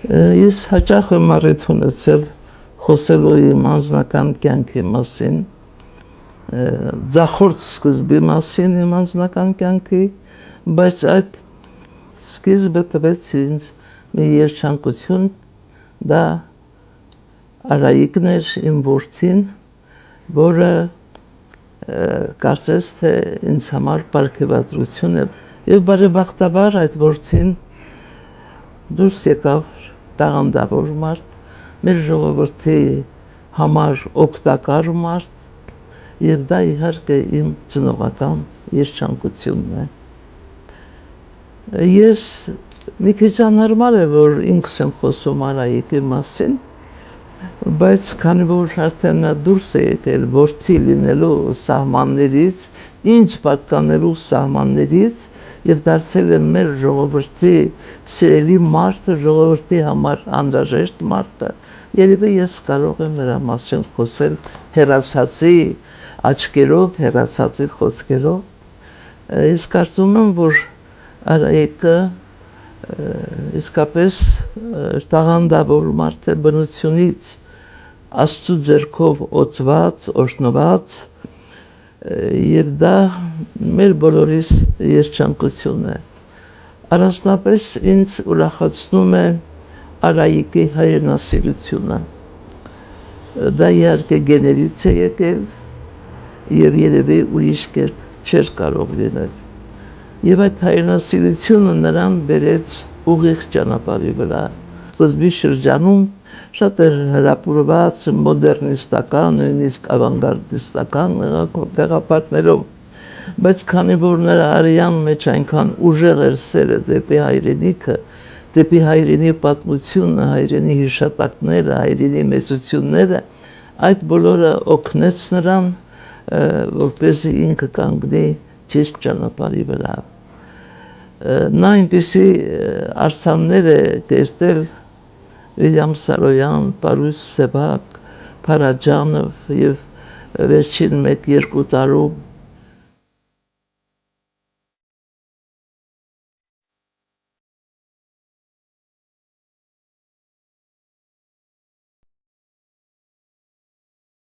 Ես հաճախ եմ առիթ ունեցել խոսելու իմ անձնական կյանքի մասին, ձախորդ սկզբի մասին իմ անձնական կյանքի, բայց այդ սկիզբը տվեց ինձ մի երջանկություն, դա Արայիկն էր, իմ որդին, որը կարծես թե ինձ համար պարգևատրություն է, եւ բարեբախտաբար այդ որդին դուրս եկավ տաղանդավոր մարդ, մեր ժողովրդի համար օգտակար մարդ, եւ դա իհարկե իմ ծնողական երջանկությունն է։ Ես մի քիչ անհարմար է, որ ինքս եմ խոսում Արայիկի մասին, բայց քանի որ արդեն նա դուրս է եկել որդի լինելու սահմաններից, ինձ պատկանելու սահմաններից եւ դարձել է մեր ժողովրդի սիրելի մարդը, ժողովրդի համար անհրաժեշտ մարդը, երևի ես կարող եմ նրա մասին խոսել հեռացածի աչքերով, հեռացածի խոսքերով։ Ես կարծում եմ, որ Արայիկը իսկապես տաղանդավոր մարդ է, բնությունից Աստծո ձեռքով օծված, օրհնված, եւ դա մեր բոլորիս երջանկություն է։ Առանձնապես ինձ ուրախացնում է Արայիկի հայրենասիրությունը։ Դա իհարկե գեներից է եկել եւ երևի ուրիշ կերպ չէր կարող լինել։ Եվ այդ հայրենասիրությունը նրան բերեց ուղիղ ճանապարհի վրա։ Սկզբի շրջանում շատ էր հրապուրված մոդեռնիստական, նույնիսկ ավանգարդիստական գաղափարներով, բայց քանի որ նրա արյան մեջ այնքան ուժեղ էր սերը դեպի հայրենիքը, դեպի հայրենի պատմությունը, հայրենի հիշատակները, հայրենի մեծությունները, այդ բոլորը օգնեց նրան, որպեսզի ինքը կանգնի ճիշտ ճանապարհի վրա։ Նա այնպիսի արձաններ է կերտել Վիլյամ Սարոյան, Պարուս Սևակ, Փարաջանով եւ վերջին 1-2 տարում